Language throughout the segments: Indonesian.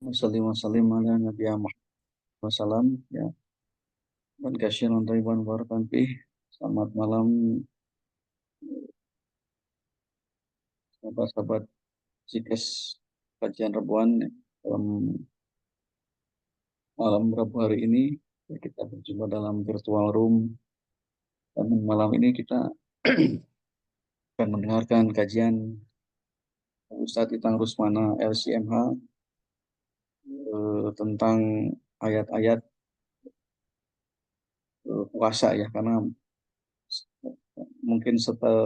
Wasallim ala Nabi Muhammad wasallam ya dan kasyiran thayyiban barakan fih. Selamat malam sahabat-sahabat Cikes kajian Rebuan ya. Dalam malam Rabu hari ini ya, kita berjumpa dalam virtual room dan malam ini kita akan mendengarkan kajian Ustadz Itang Rusmana LCMH tentang ayat-ayat puasa ya, karena mungkin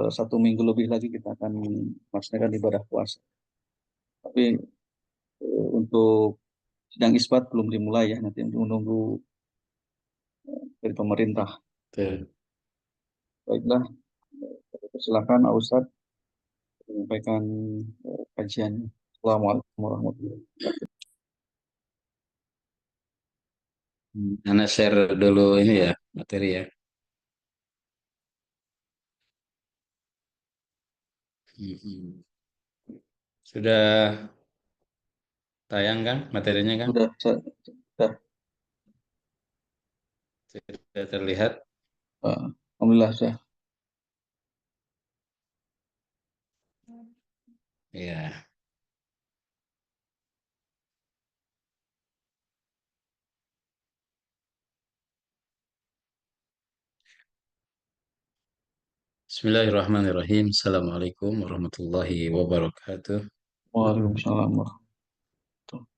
satu minggu lebih lagi kita akan melaksanakan ibadah puasa. Tapi untuk sidang isbat belum dimulai ya, nanti menunggu dari pemerintah. Betul. Baiklah, silakan Pak Ustadz menyampaikan kajian. Assalamualaikum warahmatullahi wabarakatuh. Anda share dulu ini ya, materi ya. Mm-mm. Sudah tayang kan materinya kan? Sudah, Sudah terlihat? alhamdulillah sudah. Ya. Bismillahirrahmanirrahim. Assalamualaikum warahmatullahi wabarakatuh. Waalaikumsalam warahmatullahi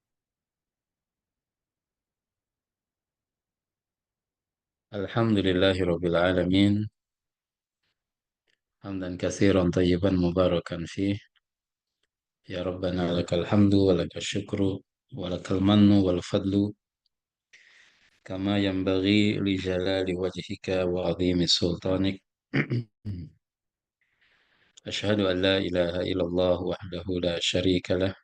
Alhamdulillahi rabbil alamin. Hamdan katsiran tayyiban mubarakan fih. Ya Rabbana lakal hamdu wa lakal syukru wa lakal mannu wal fadlu kama yanbaghi li jalali wajhika wa azimi sultanik. أشهد أن لا إله إلا الله وحده لا شريك له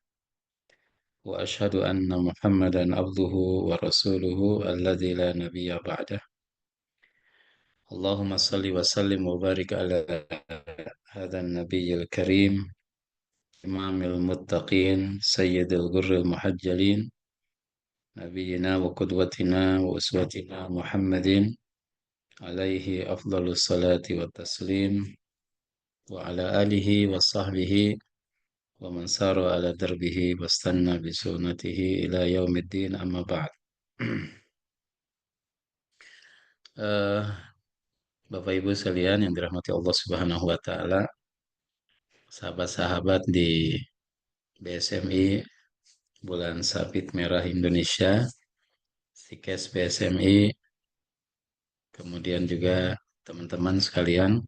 وأشهد أن محمدا عبده ورسوله الذي لا نبي بعده اللهم صل وسلم وبارك على هذا النبي الكريم إمام المتقين سيد الغر المحجلين نبينا وقدوتنا وأسوتنا محمد عليه أفضل الصلاة والتسليم وعلى آله وصحبه ومن سار على دربه واستنى بسنته إلى يوم الدين أما بعد. Eh, Bapak Ibu sekalian yang dirahmati Allah Subhanahu wa taala, sahabat-sahabat di BSMI Bulan Sabit Merah Indonesia, Sikes BSMI, kemudian juga teman-teman sekalian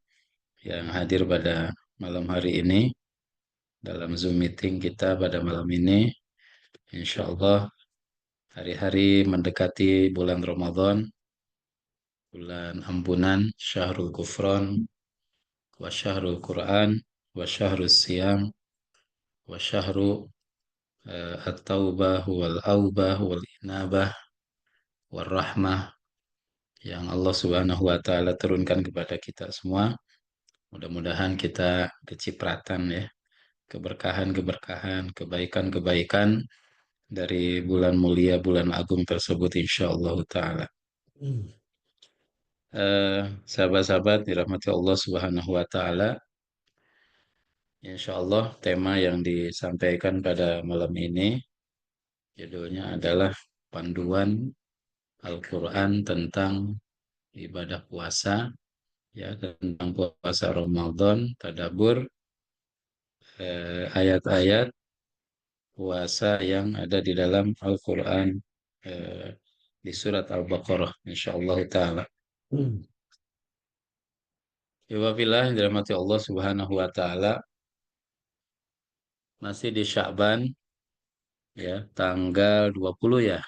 yang hadir pada malam hari ini dalam Zoom meeting kita pada malam ini. Insya Allah hari-hari mendekati bulan Ramadan, bulan ampunan, syahrul kufron, wa syahrul Quran, wa syahrul siyam, wa syahru at-taubah wal aubah wal inabah wal rahmah yang Allah Subhanahu wa taala turunkan kepada kita semua. Mudah-mudahan kita kecipratan ya, keberkahan-keberkahan, kebaikan-kebaikan dari bulan mulia, bulan agung tersebut insyaallah taala. Sahabat-sahabat dirahmati Allah Subhanahu wa taala, insya Allah tema yang disampaikan pada malam ini judulnya adalah panduan Al-Quran tentang ibadah puasa, ya tentang puasa Ramadan, tadabbur ayat-ayat puasa yang ada di dalam Al-Quran eh, di surat Al-Baqarah, insya Allah taala. Wabillahi yang dirahmati Allah Subhanahu wa taala, masih di Sya'ban ya, tanggal 20 ya,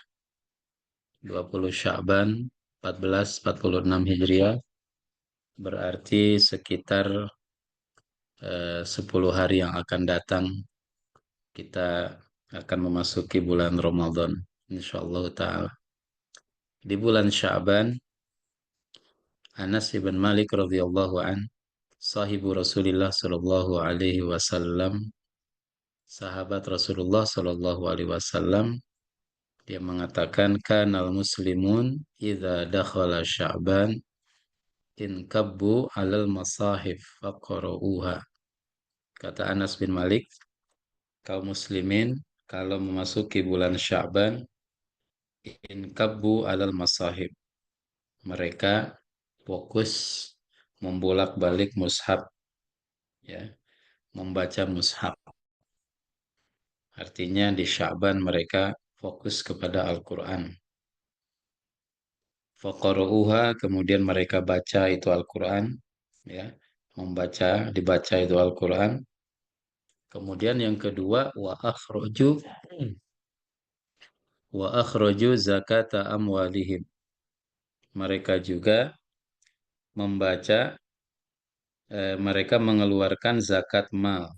20 Sya'ban 1446 Hijriah, berarti sekitar 10 hari yang akan datang kita akan memasuki bulan Ramadan insyaallah taala. Di bulan Sya'ban, Anas bin Malik radhiyallahu an, sahibu Rasulullah sallallahu alaihi wasallam, sahabat Rasulullah sallallahu alaihi wasallam, Dia mengatakan kanal muslimun idza dakhala Sya'ban inkabbu 'alal masahif faqra'uha. Kata Anas bin Malik, kaum muslimin kalau memasuki bulan Sya'ban inkabbu 'alal masahib. Mereka fokus membolak-balik mushaf, ya, membaca mushaf. Artinya di Sya'ban mereka fokus kepada Al-Quran. Faqara'uha, kemudian mereka baca itu Al-Quran, ya, dibaca itu Al-Quran. Kemudian yang kedua, wa akhraju zakata amwalihim. Mereka juga membaca, mereka mengeluarkan zakat mal,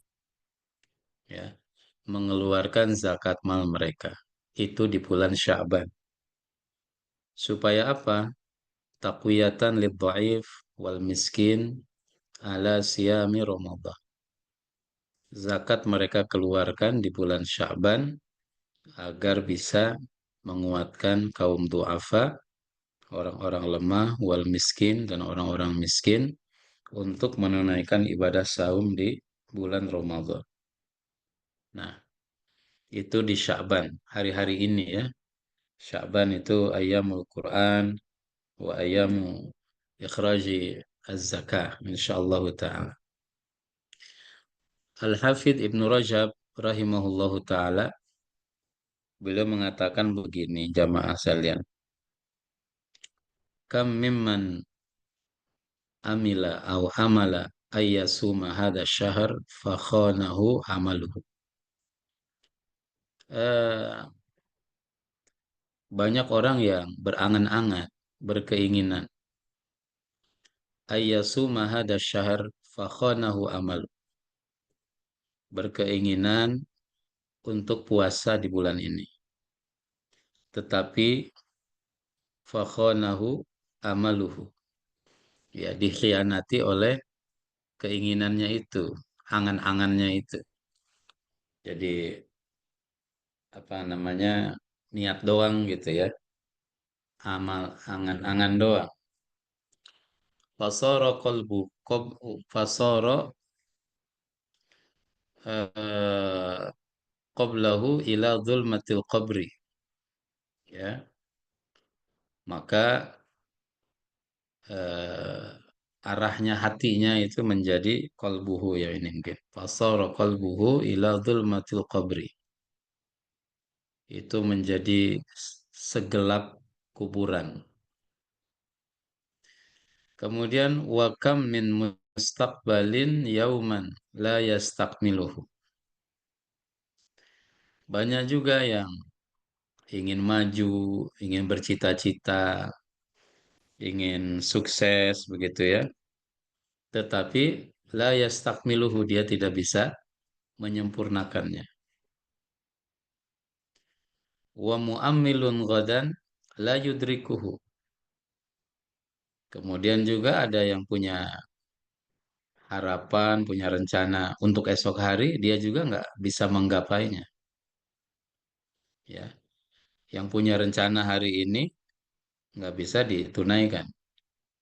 ya, mengeluarkan zakat mal mereka. Itu di bulan Sya'ban. Supaya apa? Taqwiyatan lidha'if wal miskin ala siyami Ramadan. Zakat mereka keluarkan di bulan Sya'ban agar bisa menguatkan kaum du'afa, orang-orang lemah, wal miskin, dan orang-orang miskin untuk menunaikan ibadah saum di bulan Ramadan. Nah, itu di Sya'ban, hari-hari ini ya. Sya'ban itu ayyamul Quran wa ayyamu ikhraji az-zakah insyaallah ta'ala. Al-Hafidh Ibnu Rajab rahimahullahu ta'ala, beliau mengatakan begini, jamaah sekalian. Kam mimman amila au amala ayyasuma hadha syahr fakhanahu amaluhu. Eh, Banyak orang yang berangan-angan, berkeinginan ayyasuma hadha syahr fakhanahu amalu. Berkeinginan untuk puasa di bulan ini. Tetapi fakhanahu amaluhu. Ya, dikhianati oleh keinginannya itu, angan-angannya itu. Jadi apa namanya, niat doang gitu ya, amal angan-angan doang. Fasara qalbu fasara eh, qablahu ila zulmatil qabri, ya, maka eh, arahnya hatinya itu menjadi qalbuhu, ya ini mungkin fasara qalbuhu ila zulmatil qabri, itu menjadi segelap kuburan. Kemudian wakam min mustaqbalin yauman la yastakmiluhu. Banyak juga yang ingin maju, ingin bercita-cita, ingin sukses begitu ya. Tetapi la yastakmiluhu, dia tidak bisa menyempurnakannya. Wa mu'ammilun ghadan la yudrikuhu. Kemudian juga ada yang punya harapan, punya rencana untuk esok hari, dia juga nggak bisa menggapainya. Ya, yang punya rencana hari ini nggak bisa ditunaikan.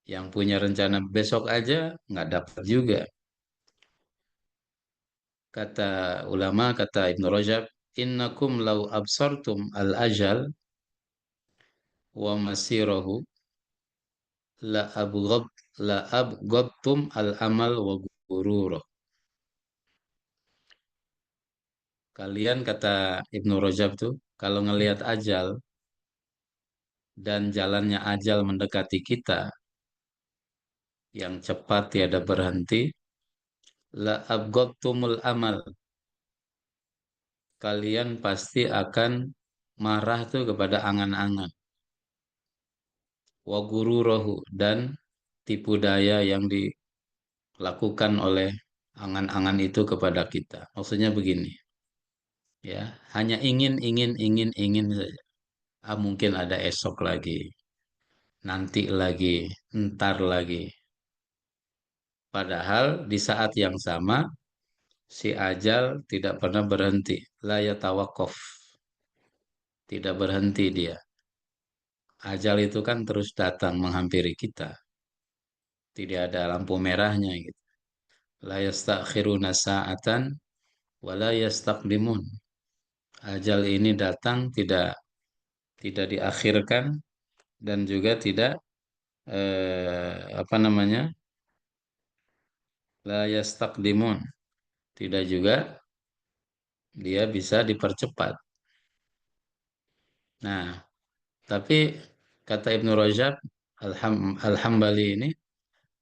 Yang punya rencana besok aja nggak dapat juga. Kata ulama, kata Ibnu Rajab, innakum lau absartum al-ajal wa masirahu la abghad la abghadtum al-amal wa gururo. Kalian, kata Ibnu Rajab tuh, kalau ngelihat ajal dan jalannya ajal mendekati kita yang cepat tiada berhenti, la abghadtumul amal, kalian pasti akan marah tuh kepada angan-angan, wa gururohu, dan tipu daya yang dilakukan oleh angan-angan itu kepada kita. Maksudnya begini, ya, hanya ingin saja. Ah, mungkin ada esok lagi, nanti lagi, ntar lagi. Padahal di saat yang sama si ajal tidak pernah berhenti, la yatawaqqaf. tidak berhenti dia. Ajal itu kan terus datang menghampiri kita, tidak ada lampu merahnya gitu. La yastakhiruna sa'atan wa la yastaqdimun. Ajal ini datang tidak tidak diakhirkan dan juga tidak apa namanya? La yastaqdimun. Tidak juga dia bisa dipercepat. Nah, tapi kata Ibnu Rajab Al-Hambali ini,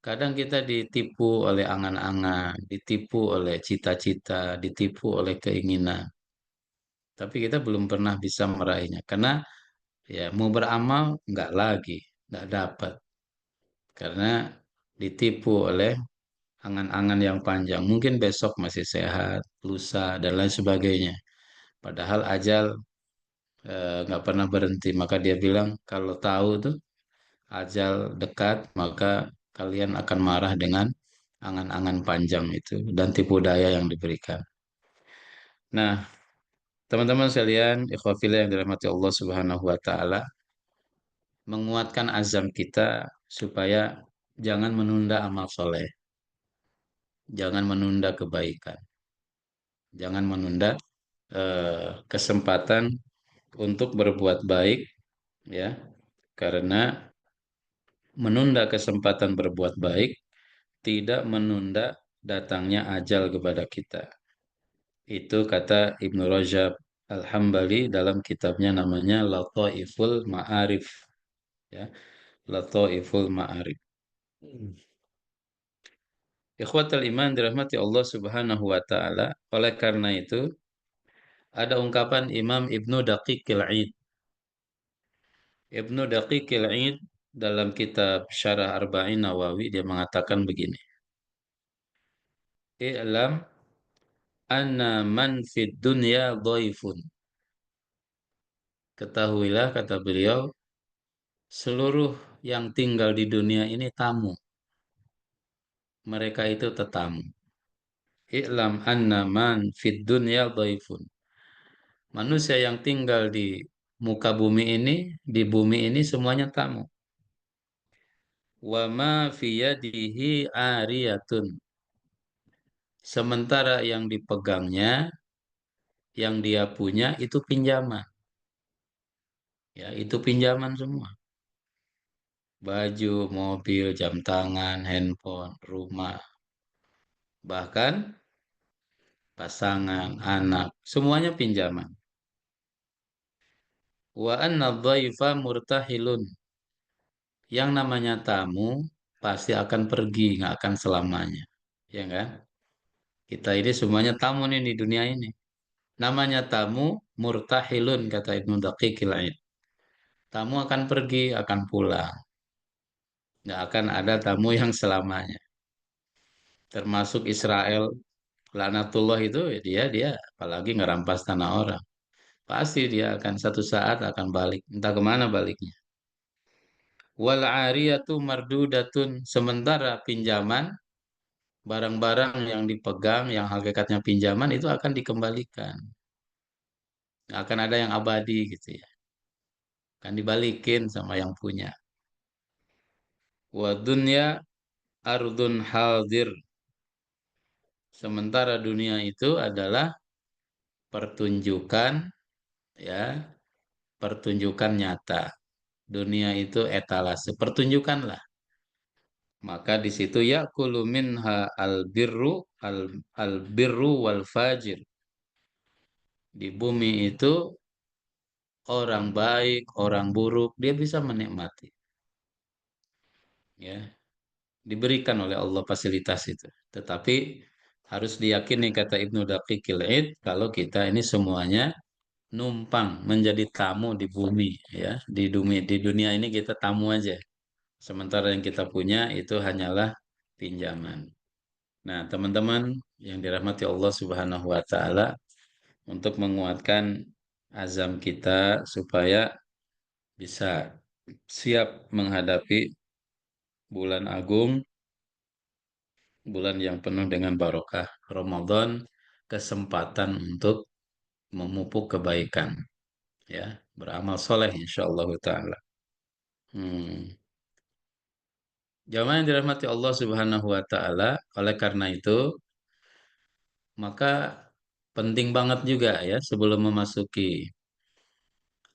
kadang kita ditipu oleh angan-angan, ditipu oleh cita-cita, ditipu oleh keinginan. Tapi kita belum pernah bisa meraihnya. Karena ya mau beramal nggak lagi, nggak dapat. Karena ditipu oleh angan-angan yang panjang. Mungkin besok masih sehat, lusa, dan lain sebagainya. Padahal ajal nggak pernah berhenti. Maka dia bilang, kalau tahu tuh ajal dekat, maka kalian akan marah dengan angan-angan panjang itu dan tipu daya yang diberikan. Nah, teman-teman sekalian, ikhwafillah yang dirahmati Allah Subhanahu wa taala, menguatkan azam kita supaya jangan menunda amal soleh, jangan menunda kebaikan, jangan menunda kesempatan untuk berbuat baik, ya, karena menunda kesempatan berbuat baik tidak menunda datangnya ajal kepada kita. Itu kata Ibnu Rajab Al-Hambali dalam kitabnya namanya Lataiful Ma'arif, ya, Lataiful Ma'arif. Ikhwatal iman dirahmati Allah Subhanahu wa taala. Oleh karena itu, ada ungkapan Imam Ibnu Daqiqil Aid. Ibnu Daqiqil Aid dalam kitab Syarah Arba'in Nawawi dia mengatakan begini. I'lam anna man fid dunya dhaifun. Ketahuilah kata beliau, seluruh yang tinggal di dunia ini tamu. Mereka itu tetamu. I'lam anna man fid dunya dhaifun. Manusia yang tinggal di muka bumi ini, di bumi ini semuanya tamu. Wa ma fi yadihi ariyatun. Sementara yang dipegangnya, yang dia punya itu pinjaman. Ya, itu pinjaman semua. Baju, mobil, jam tangan, handphone, rumah, bahkan pasangan, anak, semuanya pinjaman. Wa anna dhaifa murtahilun. Yang namanya tamu pasti akan pergi, nggak akan selamanya. Ya kan? Kita ini semuanya tamu nih di dunia ini. Namanya tamu murtahilun kata Ibnu Daqiqil Aid. Tamu akan pergi, akan pulang. Nggak akan ada tamu yang selamanya. Termasuk Israel, laknatullah itu dia apalagi ngerampas tanah orang. Pasti dia akan satu saat akan balik. Entah kemana baliknya. Wal ariyatu mardudatun. Sementara pinjaman, barang-barang yang dipegang, yang hakikatnya pinjaman itu akan dikembalikan. Nggak akan ada yang abadi gitu ya. Akan dibalikin sama yang punya. Wa dunya ardun hadir. Sementara dunia itu adalah pertunjukan, ya, pertunjukan nyata. Dunia itu etalase, pertunjukan lah. Maka di situ ya minha al birru wal fajir. Di bumi itu orang baik, orang buruk, dia bisa menikmati. Ya, diberikan oleh Allah fasilitas itu. Tetapi harus diyakini kata Ibnu Daqiqil Aid kalau kita ini semuanya numpang menjadi tamu di bumi, ya. Di dunia ini kita tamu aja. Sementara yang kita punya itu hanyalah pinjaman. Nah, teman-teman yang dirahmati Allah Subhanahu wa taala, untuk menguatkan azam kita supaya bisa siap menghadapi bulan agung, bulan yang penuh dengan barokah Ramadan, kesempatan untuk memupuk kebaikan, ya. beramal soleh insyaallah taala. Hmm. Jamaah yang dirahmati Allah Subhanahu wa taala, oleh karena itu maka penting banget juga ya sebelum memasuki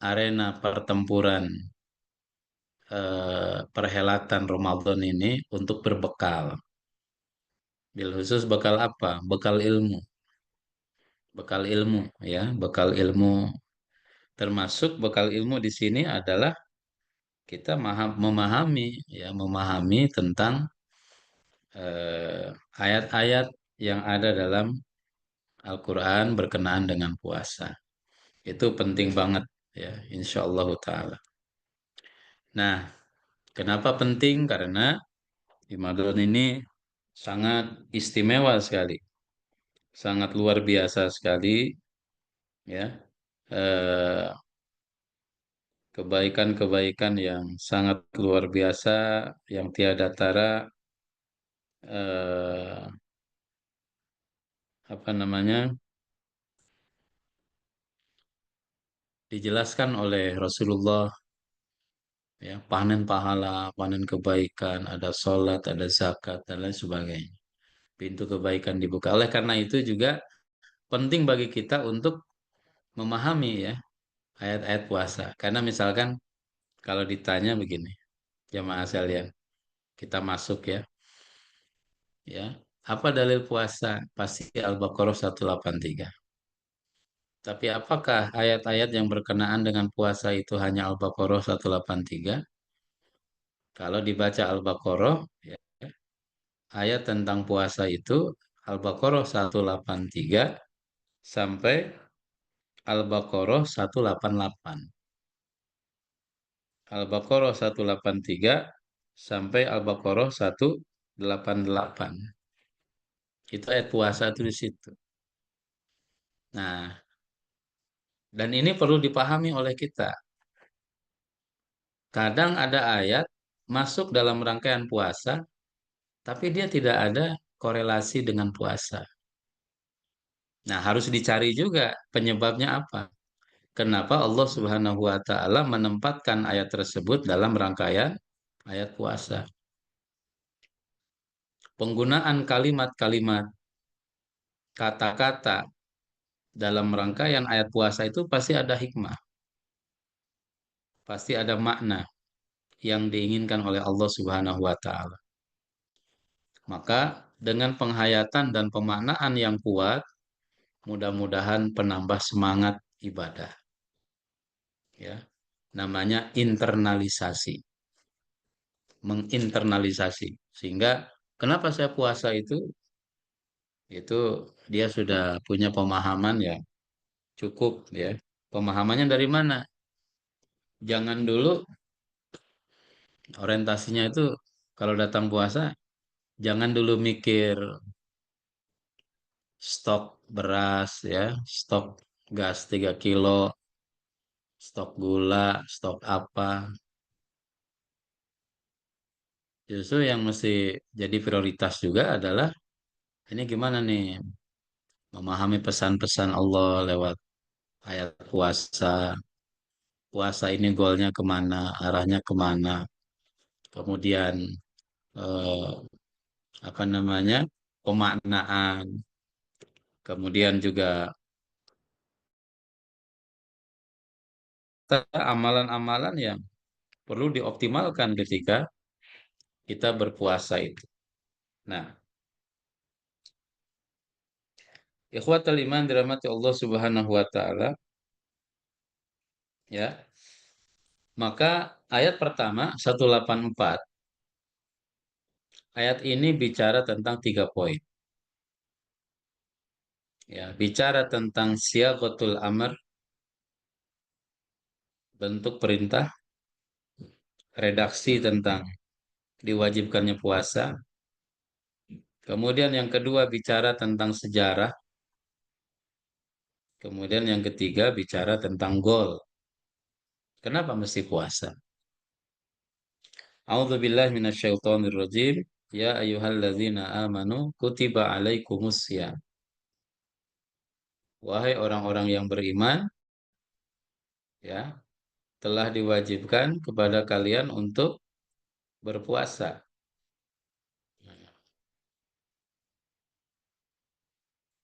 arena pertempuran perhelatan Ramadan ini untuk berbekal. Bil khusus bekal apa? Bekal ilmu. Bekal ilmu ya, bekal ilmu termasuk bekal ilmu di sini adalah kita memahami ya, memahami tentang eh, ayat-ayat yang ada dalam Al-Quran berkenaan dengan puasa. Itu penting banget ya, insya Allah taala. Nah, kenapa penting? Karena Ramadan ini sangat istimewa sekali, sangat luar biasa sekali ya. Eh, Kebaikan-kebaikan yang sangat luar biasa, yang tiada tara, eh, apa namanya, dijelaskan oleh Rasulullah ya, panen pahala, panen kebaikan, ada sholat, ada zakat dan lain sebagainya. Pintu kebaikan dibuka. Oleh karena itu juga penting bagi kita untuk memahami ya ayat-ayat puasa. Karena misalkan kalau ditanya begini, jamaah sekalian, kita masuk ya. Apa dalil puasa? Pasti Al-Baqarah 183. Tapi apakah ayat-ayat yang berkenaan dengan puasa itu hanya Al-Baqarah 183? Kalau dibaca Al-Baqarah, ya, ayat tentang puasa itu Al-Baqarah 183 sampai Al-Baqarah 188. Al-Baqarah 183 sampai Al-Baqarah 188. Itu ayat puasa itu di situ. Nah, dan ini perlu dipahami oleh kita. Kadang ada ayat masuk dalam rangkaian puasa, tapi dia tidak ada korelasi dengan puasa. Nah, harus dicari juga penyebabnya apa. Kenapa Allah Subhanahu wa taala menempatkan ayat tersebut dalam rangkaian ayat puasa? Penggunaan kalimat-kalimat, kata-kata dalam rangkaian ayat puasa itu pasti ada hikmah, pasti ada makna yang diinginkan oleh Allah Subhanahu wa taala. Maka dengan penghayatan dan pemaknaan yang kuat, mudah-mudahan penambah semangat ibadah ya. Namanya internalisasi, menginternalisasi. Sehingga kenapa saya puasa itu dia sudah punya pemahaman ya cukup ya. Pemahamannya dari mana? Jangan dulu orientasinya itu kalau datang puasa, jangan dulu mikir stok beras ya, stok gas 3 kilo, stok gula, stok apa. Justru yang mesti jadi prioritas juga adalah ini gimana nih memahami pesan-pesan Allah lewat ayat puasa. Puasa ini goalnya kemana, arahnya kemana. Kemudian eh, apa namanya pemaknaan. Kemudian juga amalan-amalan yang perlu dioptimalkan ketika kita berpuasa itu. Nah, ikhwatal iman dirahmati Allah Subhanahu wa taala, ya. Maka ayat pertama 184, ayat ini bicara tentang 3 poin. Ya, bicara tentang siyaqatul amr, bentuk perintah, redaksi tentang diwajibkannya puasa. Kemudian yang kedua bicara tentang sejarah. Kemudian yang ketiga bicara tentang goal. Kenapa mesti puasa? A'udzu billahi minasyaitonir rajim. Ya ayyuhalladzina amanu kutiba alaikumusiyam. Wahai orang-orang yang beriman, ya, telah diwajibkan kepada kalian untuk berpuasa.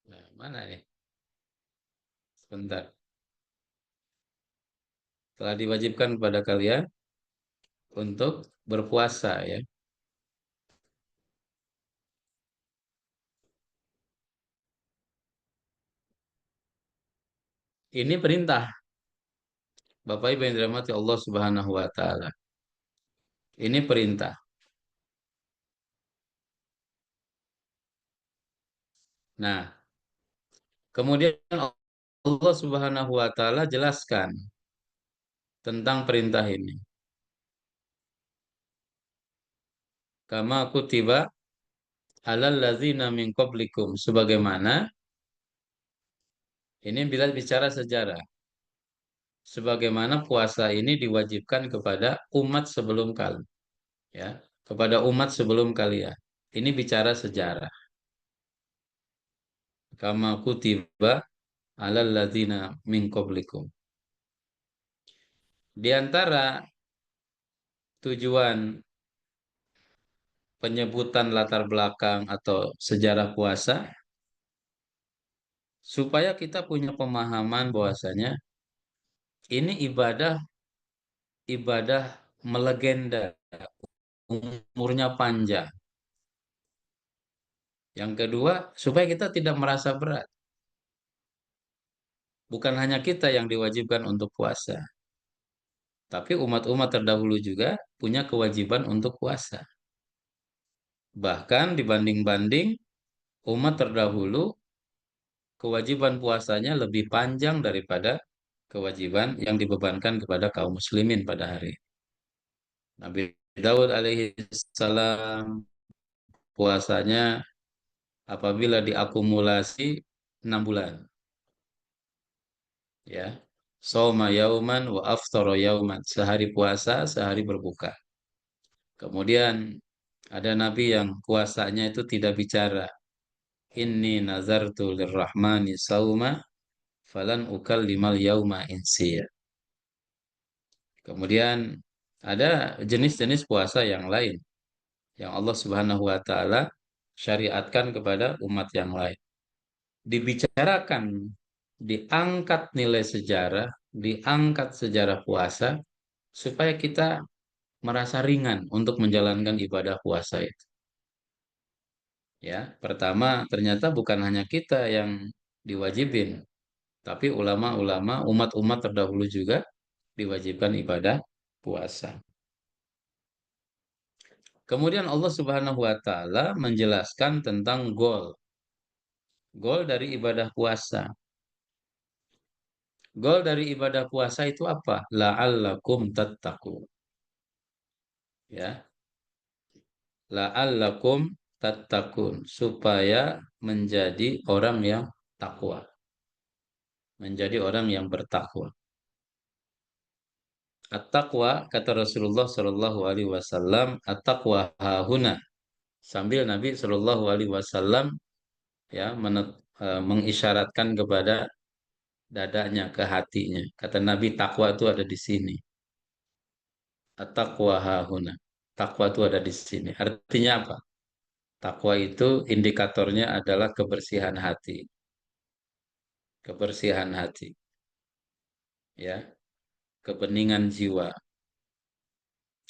Nah, mana nih? Sebentar. Telah diwajibkan kepada kalian untuk berpuasa ya. Ini perintah. Bapak Ibu yang dirahmati Allah Subhanahu wa taala. Ini perintah. Nah, kemudian Allah Subhanahu wa taala jelaskan tentang perintah ini. Kama kutiba alal ladzina min qablikum, sebagaimana ini bila bicara sejarah, sebagaimana puasa ini diwajibkan kepada umat sebelum kalian, ya, kepada umat sebelum kalian. Ini bicara sejarah. Kama kutiba alal ladzina min qablikum. Di antara tujuan penyebutan latar belakang atau sejarah puasa supaya kita punya pemahaman bahwasanya ini ibadah melegenda, umurnya panjang. Yang kedua, supaya kita tidak merasa berat. Bukan hanya kita yang diwajibkan untuk puasa, tapi umat-umat terdahulu juga punya kewajiban untuk puasa. Bahkan dibanding-banding umat terdahulu, kewajiban puasanya lebih panjang daripada kewajiban yang dibebankan kepada kaum muslimin pada hari ini. Nabi Daud alaihi salam puasanya apabila diakumulasi 6 bulan, ya. Soma yauman wa aftara yauman, sehari puasa, sehari berbuka. Kemudian ada nabi yang puasanya itu tidak bicara. Inni nazartu lirrahmani sauma falan ukallimal yauma insiya. Kemudian ada jenis-jenis puasa yang lain yang Allah Subhanahu wa taala syariatkan kepada umat yang lain. Dibicarakan, diangkat nilai sejarah, diangkat sejarah puasa supaya kita merasa ringan untuk menjalankan ibadah puasa itu. Ya, pertama ternyata bukan hanya kita yang diwajibin, tapi ulama-ulama umat-umat terdahulu juga diwajibkan ibadah puasa. Kemudian Allah Subhanahu wa taala menjelaskan tentang goal dari ibadah puasa. Goal dari ibadah puasa itu apa? La'allakum tattaqun. Ya, la'allakum tattaqun, supaya menjadi orang yang takwa, menjadi orang yang bertakwa. At-taqwa, kata Rasulullah Shallallahu alaihi wasallam, at-taqwa hahuna. Sambil Nabi Shallallahu alaihi wasallam ya mengisyaratkan kepada dadanya, ke hatinya. Kata Nabi, takwa itu ada di sini. At-taqwa hahuna. Takwa itu ada di sini. Artinya apa? Takwa itu indikatornya adalah kebersihan hati. Kebersihan hati, ya, kebeningan jiwa.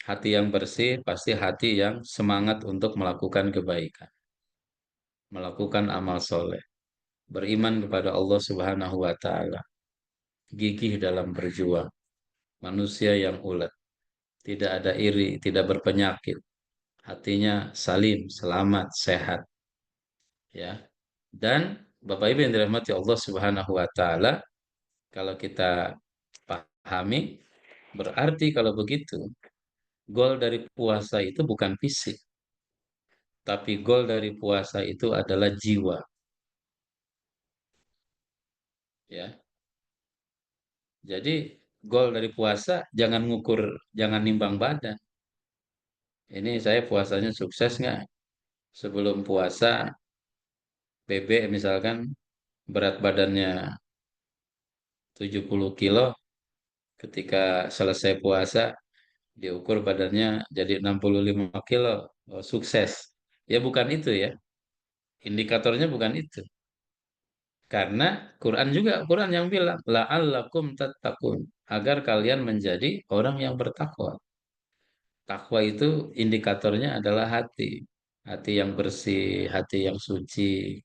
Hati yang bersih pasti hati yang semangat untuk melakukan kebaikan, melakukan amal soleh, beriman kepada Allah Subhanahu wa taala, gigih dalam berjuang, manusia yang ulet, tidak ada iri, tidak berpenyakit, hatinya salim, selamat, sehat, ya. Dan Bapak Ibu yang dirahmati Allah Subhanahu wa taala, kalau kita pahami, berarti kalau begitu, goal dari puasa itu bukan fisik, tapi goal dari puasa itu adalah jiwa, ya. Jadi goal dari puasa jangan ngukur, jangan nimbang badan. Ini saya puasanya sukses nggak? Sebelum puasa BB misalkan berat badannya 70 kilo, ketika selesai puasa diukur badannya jadi 65 kilo, oh, sukses. Ya bukan itu ya. Indikatornya bukan itu. Karena Quran juga, Quran yang bilang, la'allakum tattaqun, agar kalian menjadi orang yang bertakwa. Takwa itu indikatornya adalah hati. Hati yang bersih, hati yang suci,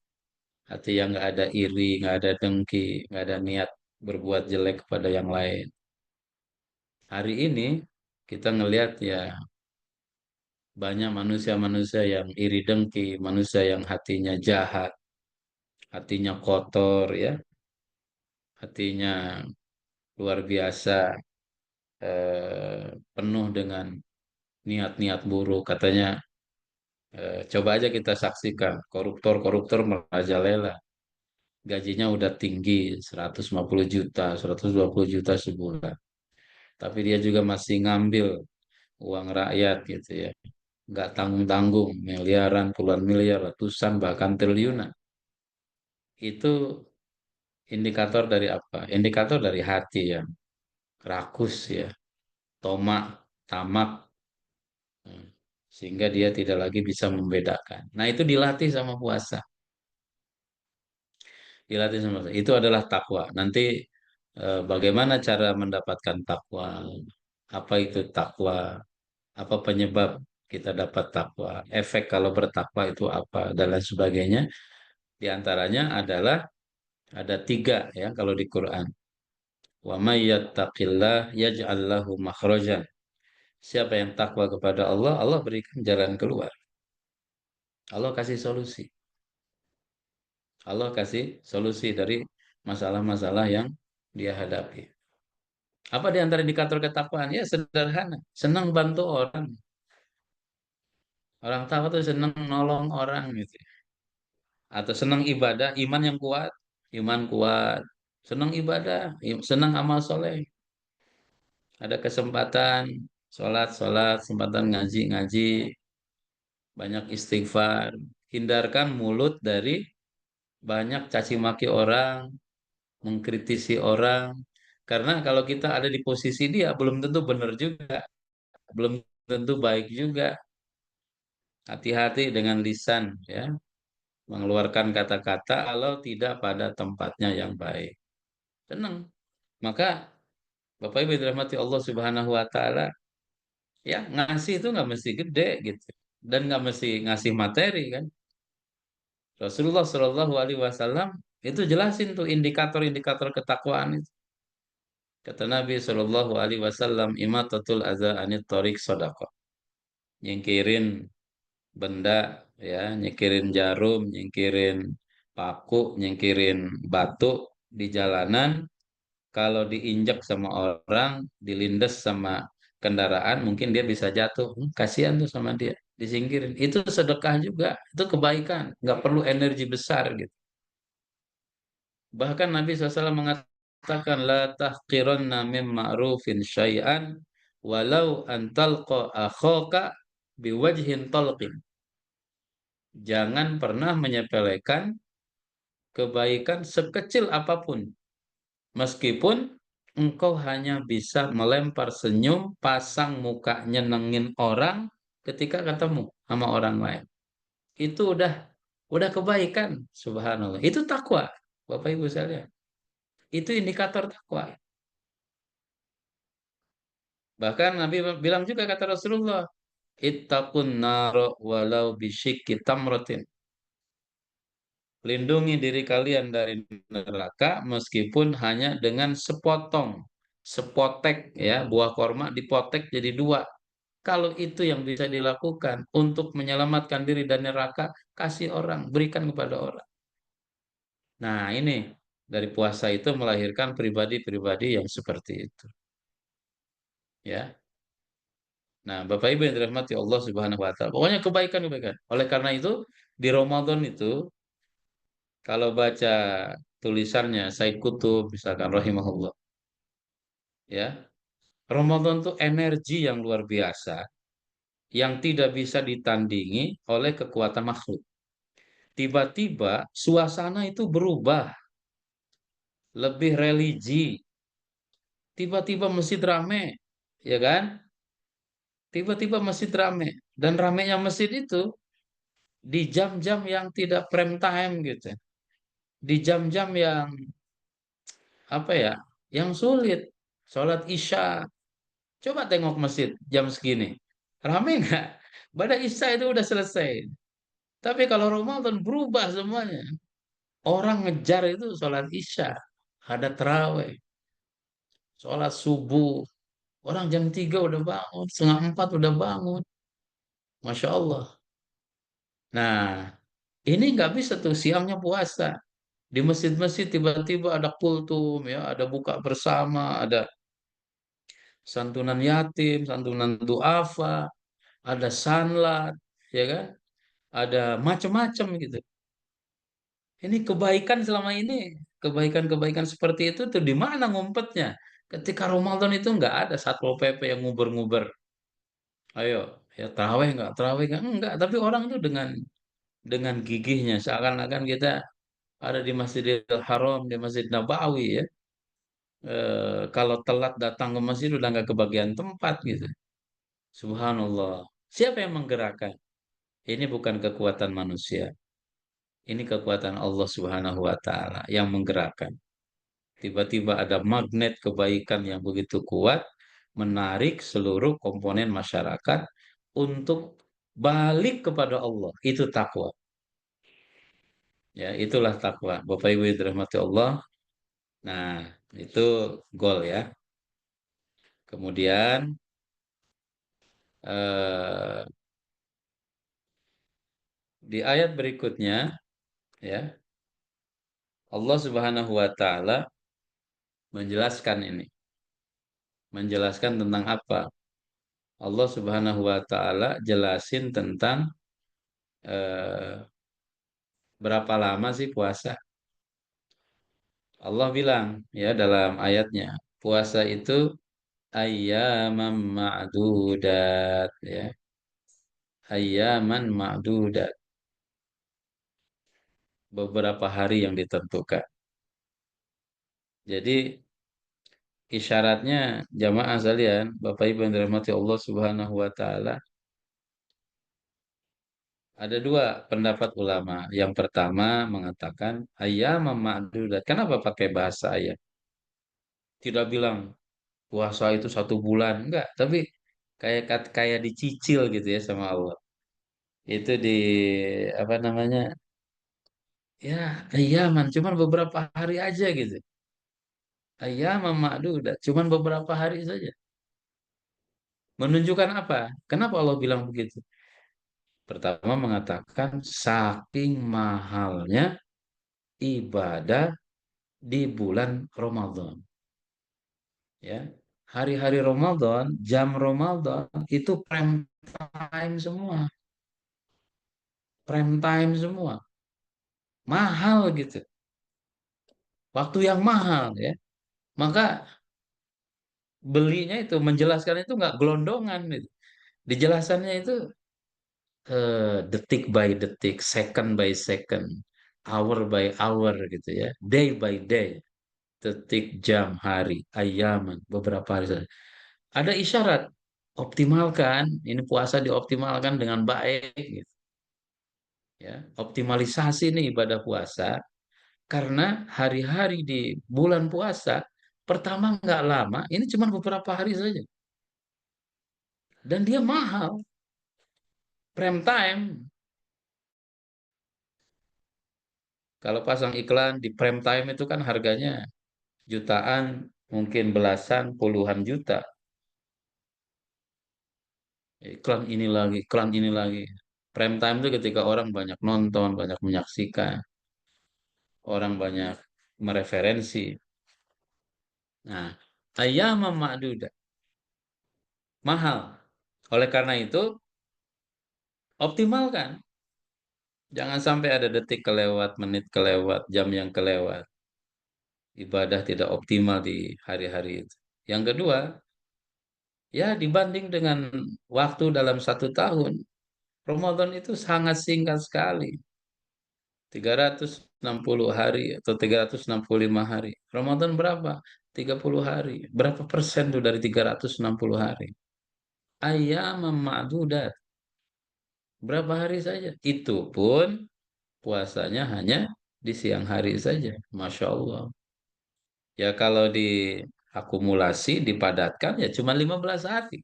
hati yang nggak ada iri, nggak ada dengki, nggak ada niat berbuat jelek kepada yang lain. Hari ini kita ngelihat ya banyak manusia-manusia yang iri dengki, manusia yang hatinya jahat, hatinya kotor ya, hatinya luar biasa, penuh dengan niat-niat buruk. Katanya, coba aja kita saksikan koruptor-koruptor merajalela. Gajinya udah tinggi, 150 juta, 120 juta sebulan. Tapi dia juga masih ngambil uang rakyat gitu ya. Nggak tanggung-tanggung, miliaran, puluhan miliar, ratusan, bahkan triliunan. Itu indikator dari apa? Indikator dari hati yang rakus ya, tomak, tamak, hmm, sehingga dia tidak lagi bisa membedakan. Nah, itu dilatih sama puasa. Dilatih sama puasa. Itu adalah takwa. Nanti bagaimana cara mendapatkan takwa? Apa itu takwa? Apa penyebab kita dapat takwa? Efek kalau bertakwa itu apa? Dan lain sebagainya. Di antaranya adalah ada tiga ya kalau di Quran. Wa may yattaqillah yaj'al lahu makhrajan. Siapa yang takwa kepada Allah, Allah berikan jalan keluar. Allah kasih solusi. Allah kasih solusi dari masalah-masalah yang dia hadapi. Apa di antara indikator ketakwaan? Ya sederhana, senang bantu orang. Orang takwa tuh senang nolong orang gitu. Atau senang ibadah, iman yang kuat, iman kuat. Senang ibadah, senang amal soleh. Ada kesempatan, sholat, sholat, kesempatan ngaji, ngaji, banyak istighfar. Hindarkan mulut dari banyak caci maki orang, mengkritisi orang. Karena kalau kita ada di posisi dia, belum tentu benar juga, belum tentu baik juga. Hati-hati dengan lisan, ya, mengeluarkan kata-kata kalau tidak pada tempatnya yang baik. Tenang. Maka Bapak Ibu dirahmati Allah Subhanahu wa taala, ya ngasih itu nggak mesti gede gitu. Dan nggak mesti ngasih materi kan. Rasulullah Shallallahu Alaihi Wasallam itu jelasin tuh indikator-indikator ketakwaan itu. Kata Nabi Shallallahu Alaihi Wasallam, imatatul adza anit tariq sadaqah. Nyingkirin benda ya, nyingkirin jarum, nyingkirin paku, nyingkirin batu di jalanan. Kalau diinjak sama orang, dilindas sama kendaraan, mungkin dia bisa jatuh. Kasihan tuh sama dia, disingkirin. Itu sedekah juga, itu kebaikan. Nggak perlu energi besar gitu. Bahkan Nabi SAW mengatakan, la tahqiranna min ma'rufin syai'an, walau antalqa akhaka biwajhin talqin. Jangan pernah menyepelekan kebaikan sekecil apapun. Meskipun engkau hanya bisa melempar senyum, pasang muka nyenengin orang ketika ketemu sama orang lain. Itu udah kebaikan, subhanallah. Itu takwa, Bapak Ibu sekalian. Itu indikator takwa. Bahkan Nabi bilang juga kata Rasulullah, ittaqun naro walau bisyikki tamratin. Lindungi diri kalian dari neraka meskipun hanya dengan sepotong, sepotek ya, buah korma dipotek jadi dua. Kalau itu yang bisa dilakukan untuk menyelamatkan diri dari neraka, kasih orang, berikan kepada orang. Nah, ini dari puasa itu melahirkan pribadi-pribadi yang seperti itu, ya. Nah, Bapak Ibu yang dirahmati Allah Subhanahu wa taala. Pokoknya kebaikan-kebaikan. Oleh karena itu, di Ramadan itu kalau baca tulisannya Said Kutub misalkan rahimahullah, ya. Ramadan itu energi yang luar biasa yang tidak bisa ditandingi oleh kekuatan makhluk. Tiba-tiba suasana itu berubah, lebih religi, tiba-tiba masjid rame, ya kan? Tiba-tiba masjid rame. Dan ramenya masjid itu di jam-jam yang tidak prime time gitu. Di jam-jam yang apa ya? Yang sulit. Sholat Isya. Coba tengok masjid jam segini. Rame nggak? Pada Isya itu udah selesai. Tapi kalau Ramadan berubah semuanya. Orang ngejar itu sholat Isya. Ada terawih. Sholat subuh. Orang jam 3 udah bangun. Setengah 4 udah bangun. Masya Allah. Nah, ini nggak bisa tuh siangnya puasa. Di masjid-masjid tiba-tiba ada kultum ya, ada buka bersama, ada santunan yatim, santunan duafa, ada sanlat, ya kan? Ada macam-macam gitu. Ini kebaikan selama ini, kebaikan-kebaikan seperti itu tuh di mana ngumpetnya? Ketika Ramadan itu nggak ada Satpol PP yang nguber-nguber. Ayo, ya taraweh nggak, enggak. Tapi orang tuh dengan gigihnya seakan-akan kita ada di Masjidil Haram, di Masjid Nabawi ya. Kalau telat datang ke masjid udah nggak kebagian tempat gitu. Subhanallah. Siapa yang menggerakkan? Ini bukan kekuatan manusia. Ini kekuatan Allah Subhanahu wa taala yang menggerakkan. Tiba-tiba ada magnet kebaikan yang begitu kuat menarik seluruh komponen masyarakat untuk balik kepada Allah. Itu takwa. Ya, itulah takwa. Bapak Ibu yang dirahmati Allah. Nah, itu goal ya. Kemudian eh, di ayat berikutnya ya, Allah Subhanahu wa taala menjelaskan ini. Menjelaskan tentang apa? Allah Subhanahu wa taala jelasin tentang eh, berapa lama sih puasa. Allah bilang ya dalam ayatnya, puasa itu ayyaman ma'dudat ya, ayyaman ma'dudat, beberapa hari yang ditentukan. Jadi isyaratnya jamaah sekalian, Bapak Ibu yang dirahmati Allah Subhanahu wa taala, ada dua pendapat ulama. Yang pertama mengatakan ayam ma'dudat. Kenapa pakai bahasa ayam? Tidak bilang puasa itu 1 bulan, enggak. Tapi kayak dicicil gitu ya sama Allah. Itu di apa namanya? Ya, ayaman, cuman beberapa hari aja gitu. Ayam ma'dudat, cuman beberapa hari saja. Menunjukkan apa? Kenapa Allah bilang begitu? Pertama mengatakan saking mahalnya ibadah di bulan Ramadan. Ya, hari-hari Ramadan, jam Ramadan itu prime time semua, prime time semua, mahal gitu, waktu yang mahal ya. Maka belinya itu menjelaskan itu nggak gelondongan gitu. Dijelasannya itu detik by detik, second by second, hour by hour gitu ya, day by day, detik, jam, hari, ayaman, beberapa hari saja. Ada isyarat, optimalkan, ini puasa dioptimalkan dengan baik gitu. Ya, optimalisasi nih ibadah puasa karena hari-hari di bulan puasa pertama nggak lama, ini cuma beberapa hari saja dan dia mahal, prime time. Kalau pasang iklan di prime time itu kan harganya jutaan, mungkin belasan, puluhan juta. Iklan ini lagi, iklan ini lagi. Prime time itu ketika orang banyak nonton, banyak menyaksikan, orang banyak mereferensi. Nah, ayam ma'dudah, mahal. Oleh karena itu, optimalkan. Jangan sampai ada detik kelewat, menit kelewat, jam yang kelewat. Ibadah tidak optimal di hari-hari itu. Yang kedua, ya dibanding dengan waktu dalam 1 tahun, Ramadan itu sangat singkat sekali. 360 hari atau 365 hari. Ramadan berapa? 30 hari. Berapa persen tuh dari 360 hari? Ayyam ma'dudat. Berapa hari saja? Itu pun puasanya hanya di siang hari saja. Masya Allah. Ya kalau diakumulasi, dipadatkan ya cuma 15 hari.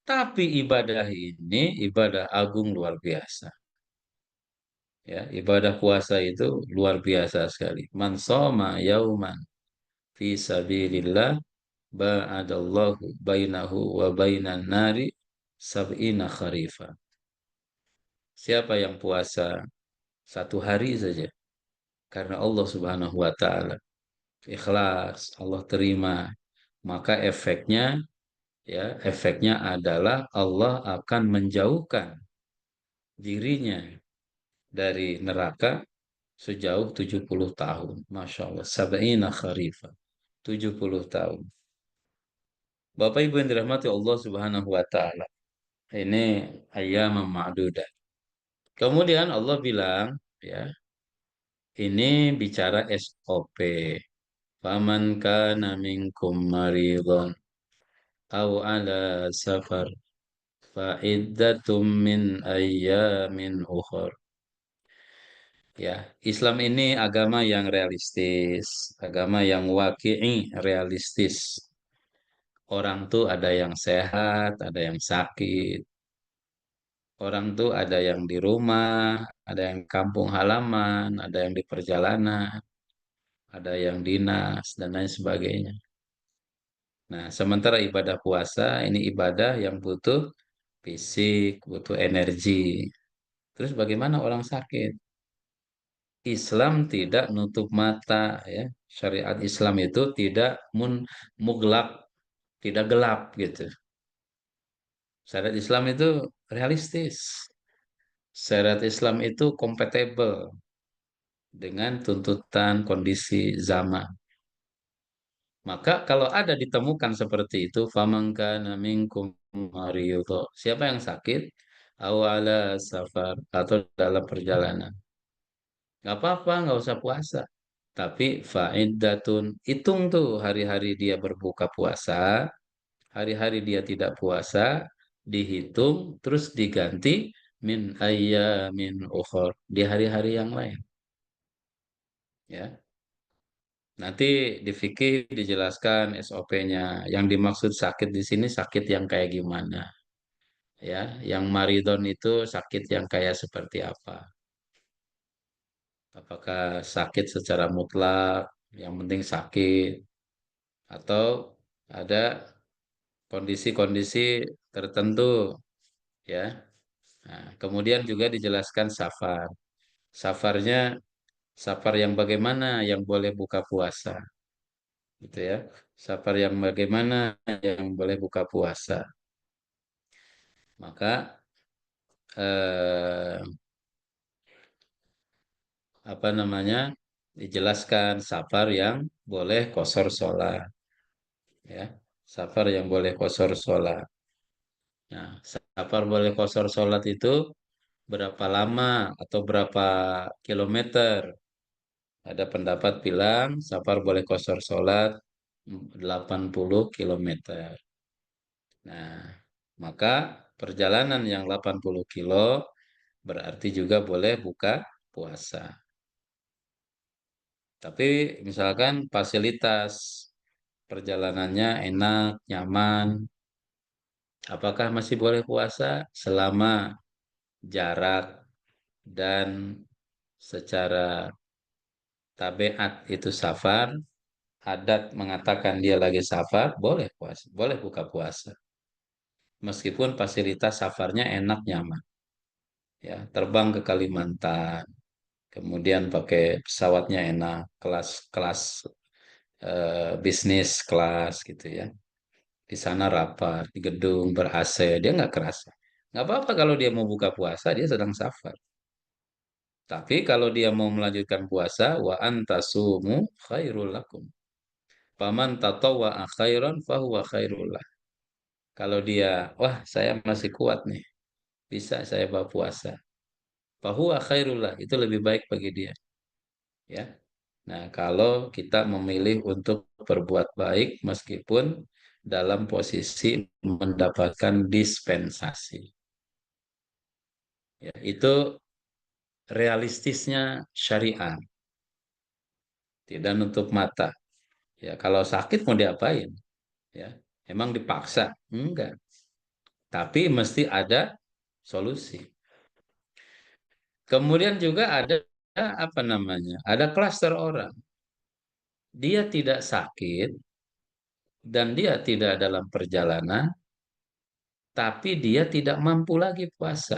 Tapi ibadah ini ibadah agung luar biasa. Ya, ibadah puasa itu luar biasa sekali. Man shoma yauman fi sabilillah ba'adallahu bainahu wa bainan nari sab'ina kharifa. Siapa yang puasa satu hari saja karena Allah Subhanahu wa taala, ikhlas, Allah terima, maka efeknya adalah Allah akan menjauhkan dirinya dari neraka sejauh 70 tahun. Masya Allah. Sab'ina kharifa. 70 tahun. Bapak Ibu yang dirahmati Allah Subhanahu wa taala. Ini ayam ma'dudah. Kemudian Allah bilang, ya, ini bicara SOP. Faman kana minkum maridhan aw ala safar fa iddatum min ayyamin ukhra. Ya, Islam ini agama yang realistis, agama yang waqi'i, realistis. Orang tuh ada yang sehat, ada yang sakit. Orang tuh ada yang di rumah, ada yang kampung halaman, ada yang di perjalanan, ada yang dinas, dan lain sebagainya. Nah, sementara ibadah puasa ini ibadah yang butuh fisik, butuh energi. Terus bagaimana orang sakit? Islam tidak nutup mata, ya. Syariat Islam itu tidak muglak, tidak gelap gitu. Syariat Islam itu realistis. Syariat Islam itu kompatibel dengan tuntutan kondisi zaman. Maka kalau ada ditemukan seperti itu, famangka minkum mariyudho. Siapa yang sakit? Awala safar atau dalam perjalanan. Gak apa-apa, nggak usah puasa. Tapi fa'iddatun, hitung tuh hari-hari dia berbuka puasa, hari-hari dia tidak puasa, dihitung, terus diganti min ayyamin ukhor, di hari-hari yang lain. Ya, nanti di fikih dijelaskan SOP-nya. Yang dimaksud sakit di sini sakit yang kayak gimana? Ya, yang maridon itu sakit yang kayak seperti apa? Apakah sakit secara mutlak, yang penting sakit, atau ada kondisi-kondisi tertentu, ya. Nah, kemudian juga dijelaskan safar. Safarnya safar yang bagaimana yang boleh buka puasa, gitu ya. Safar yang bagaimana yang boleh buka puasa. Maka eh, apa namanya? Dijelaskan safar yang boleh kosor sholat, ya. Safar yang boleh kosor sholat. Nah, safar boleh kosor sholat itu berapa lama atau berapa kilometer? Ada pendapat bilang safar boleh kosor sholat 80 kilometer. Nah, maka perjalanan yang 80 kilo berarti juga boleh buka puasa. Tapi misalkan fasilitas perjalanannya enak, nyaman, apakah masih boleh puasa selama jarak dan secara tabiat itu safar, adat mengatakan dia lagi safar, boleh puasa, boleh buka puasa. Meskipun fasilitas safarnya enak, nyaman. Ya, terbang ke Kalimantan, kemudian pakai pesawatnya enak, kelas-kelas bisnis kelas gitu ya. Di sana rapat, di gedung ber-AC, dia nggak kerasa. Nggak apa-apa kalau dia mau buka puasa, dia sedang safar. Tapi kalau dia mau melanjutkan puasa, wa antasumu khairul lakum. Paman tatawwa khairan fahuwa khairul lah. Kalau dia, wah saya masih kuat nih, bisa saya bawa puasa. fahuwa khairullah, itu lebih baik bagi dia, ya. Nah, kalau kita memilih untuk berbuat baik meskipun dalam posisi mendapatkan dispensasi, ya, itu realistisnya syariat, tidak nutup mata. Ya, kalau sakit mau diapain? Ya, emang dipaksa? Enggak. Tapi mesti ada solusi. Kemudian juga ada apa namanya? Ada klaster orang. Dia tidak sakit dan dia tidak dalam perjalanan, tapi dia tidak mampu lagi puasa.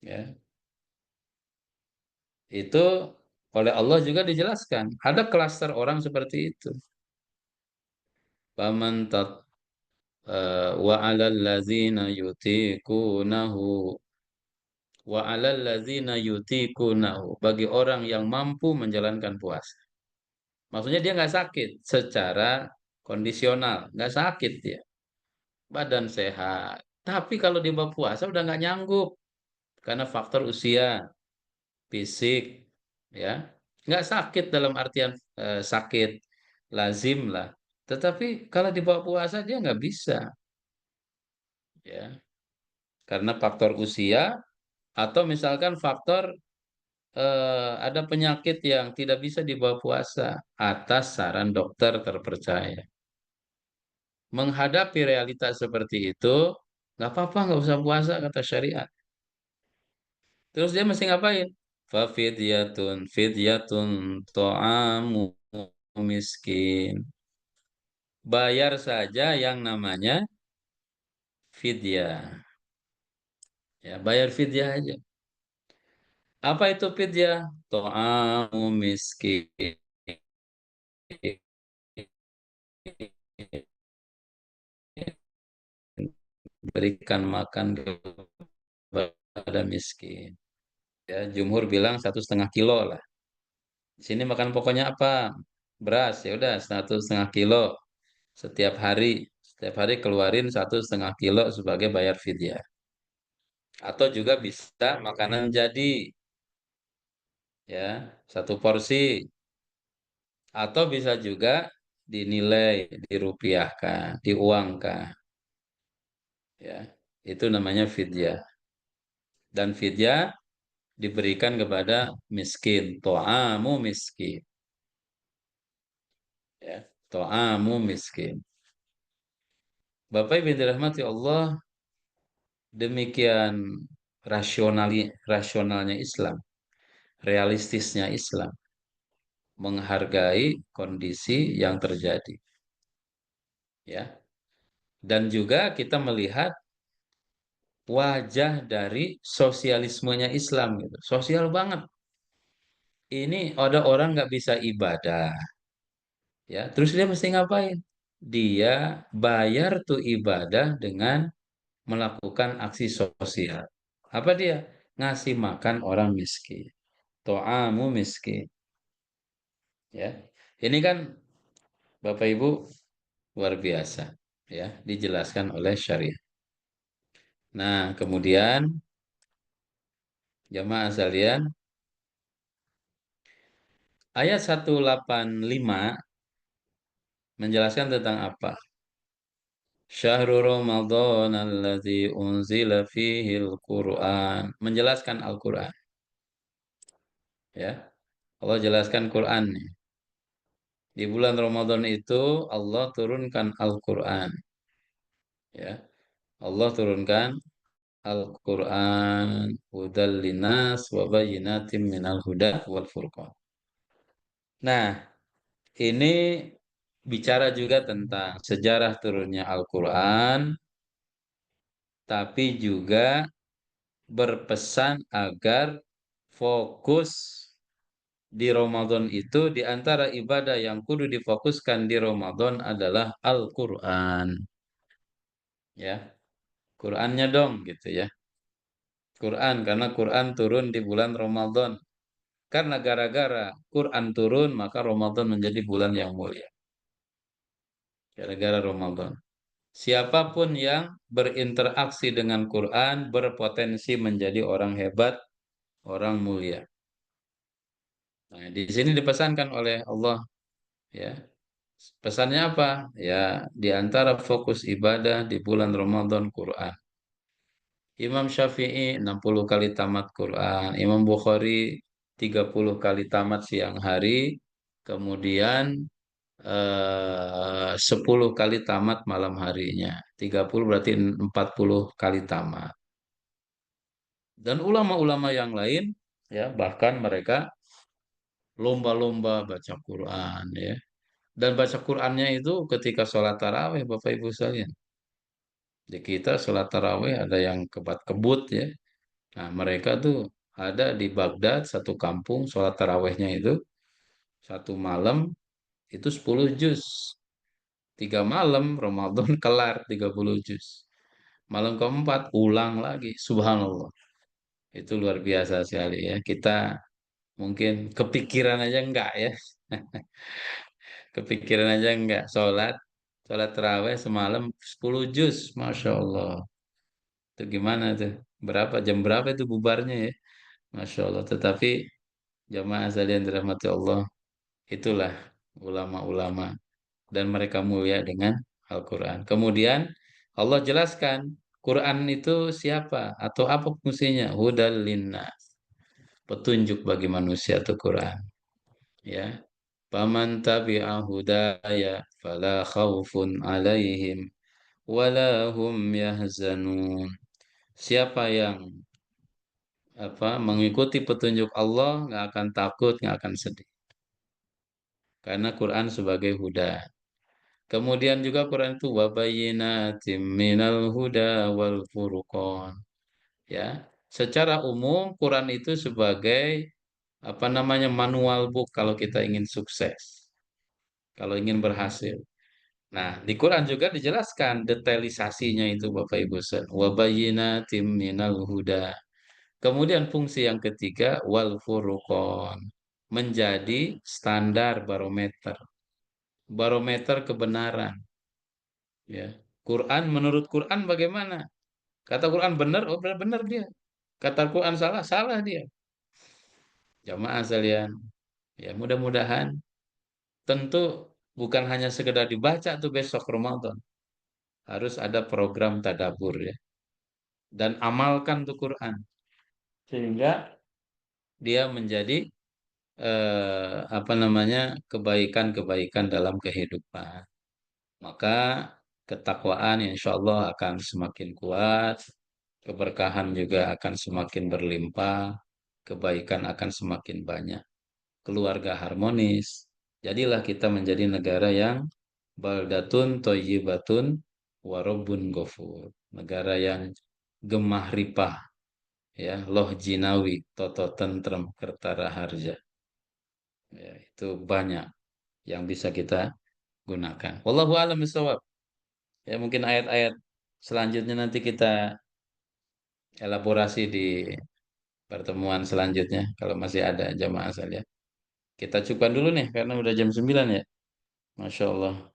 Ya, itu oleh Allah juga dijelaskan. Ada klaster orang seperti itu. Faman tat wa 'alal ladzina yutiqunahu wa 'alal ladzina yutiqunahu, bagi orang yang mampu menjalankan puasa. Maksudnya dia nggak sakit secara kondisional, nggak sakit dia, badan sehat. Tapi kalau dia puasa udah nggak nyanggup karena faktor usia, fisik, ya, nggak sakit dalam artian sakit lazim lah. Tetapi kalau dibawa puasa dia nggak bisa, ya, karena faktor usia atau misalkan faktor ada penyakit yang tidak bisa dibawa puasa atas saran dokter terpercaya. Menghadapi realitas seperti itu, nggak apa-apa, nggak usah puasa kata syariat. Terus dia mesti ngapain? Fafidyatun, fidyatun to'amu miskin. Bayar saja yang namanya fidyah. Ya, bayar fidyah aja. Apa itu fidyah? To'amu miskin. Berikan makan kepada miskin. Ya, jumhur bilang 1,5 kilo lah. Di sini makan pokoknya apa? Beras, ya udah 1,5 kilo setiap hari. Setiap hari keluarin 1,5 kilo sebagai bayar fidyah. Atau juga bisa makanan jadi, ya, satu porsi. Atau bisa juga dinilai, dirupiahkan, diuangkan, ya. Itu namanya fidyah. Dan fidyah diberikan kepada miskin. To'amu miskin, ya. To'amu miskin. Bapak Ibu yang dirahmati Allah, demikian rasionalnya Islam, realistisnya Islam, menghargai kondisi yang terjadi, ya. Dan juga kita melihat wajah dari sosialismenya Islam gitu. Sosial banget. Ini ada orang nggak bisa ibadah, ya. Terus dia mesti ngapain? Dia bayar tuh ibadah dengan melakukan aksi sosial. Apa dia? Ngasih makan orang miskin. To'amu miskin. Ya, ini kan Bapak Ibu luar biasa, ya, dijelaskan oleh syariat. Nah, kemudian jamaah sekalian, ayat 185 menjelaskan tentang apa? Syahrul Ramadan alladzi unzila fihil Qur'an. Menjelaskan Al-Qur'an, ya. Allah jelaskan Quran nih. Di bulan Ramadan itu Allah turunkan Al-Qur'an, ya. Allah turunkan Al-Quran hudal linas wa bayyinatim minal huda wal furqan. Nah, ini bicara juga tentang sejarah turunnya Al-Quran, tapi juga berpesan agar fokus di Ramadan itu, di antara ibadah yang kudu difokuskan di Ramadan adalah Al-Quran. Ya, Qurannya dong gitu ya. Quran, karena Quran turun di bulan Ramadan. Karena gara-gara Quran turun, maka Ramadan menjadi bulan yang mulia. Gara-gara Ramadan. Siapapun yang berinteraksi dengan Quran berpotensi menjadi orang hebat, orang mulia. Nah, di sini dipesankan oleh Allah, ya. Pesannya apa? Ya, di antara fokus ibadah di bulan Ramadan Quran. Imam Syafi'i 60 kali tamat Quran, Imam Bukhari 30 kali tamat siang hari, kemudian 10 kali tamat malam harinya. 30 berarti 40 kali tamat. Dan ulama-ulama yang lain, ya, bahkan mereka lomba-lomba baca Quran, ya. Dan baca Qurannya itu ketika sholat tarawih, Bapak Ibu sekalian. Di kita sholat tarawih ada yang kebat-kebut, ya. Nah, mereka tuh ada di Baghdad, satu kampung, sholat tarawihnya itu, satu malam, itu 10 juz. 3 malam, Ramadan kelar 30 juz. Malam keempat, ulang lagi. Subhanallah. Itu luar biasa sekali ya. Kita mungkin kepikiran aja enggak ya. Kepikiran aja enggak. Sholat tarawih semalam 10 juz. Masya Allah. Itu gimana tuh? Jam berapa itu bubarnya ya? Masya Allah. Tetapi jamaah sekalian dirahmati Allah, itulah ulama-ulama dan mereka mulia dengan Al-Quran. Kemudian Allah jelaskan Quran itu siapa atau apa fungsinya? Hudal linnas, petunjuk bagi manusia itu Quran. Ya, paman tabi'a hudaya fala khaufun alaihim wala hum yahzanun. Siapa yang mengikuti petunjuk Allah nggak akan takut, nggak akan sedih. Karena Quran sebagai huda. Kemudian juga Quran itu wabayinatim minal huda wal furqan. Ya, secara umum Quran itu sebagai manual book kalau kita ingin sukses, kalau ingin berhasil. Nah, di Quran juga dijelaskan detailisasinya itu Bapak Ibu sekalian. Wabayinatim minal huda. Kemudian fungsi yang ketiga wal furqan, menjadi standar barometer, barometer kebenaran. Ya, menurut Quran bagaimana? Kata Quran benar, oh benar dia. Kata Quran salah, salah dia. Jamaah sekalian, ya mudah-mudahan tentu bukan hanya sekedar dibaca tuh besok Ramadan. Harus ada program tadabur ya. Dan amalkan tuh Quran sehingga dia menjadi kebaikan-kebaikan dalam kehidupan. Maka ketakwaan insya Allah akan semakin kuat, keberkahan juga akan semakin berlimpah, kebaikan akan semakin banyak, keluarga harmonis. Jadilah kita menjadi negara yang baldatun toyibatun warobun gofur. Negara yang gemah ripah, ya, loh jinawi, toto tentrem, kertara harja. Ya, itu banyak yang bisa kita gunakan. Wallahu a'lam bishawab. Ya, mungkin ayat-ayat selanjutnya nanti kita elaborasi di pertemuan selanjutnya kalau masih ada jamaah sekalian. Kita cukupkan dulu nih karena udah jam 9 ya. Masya Allah,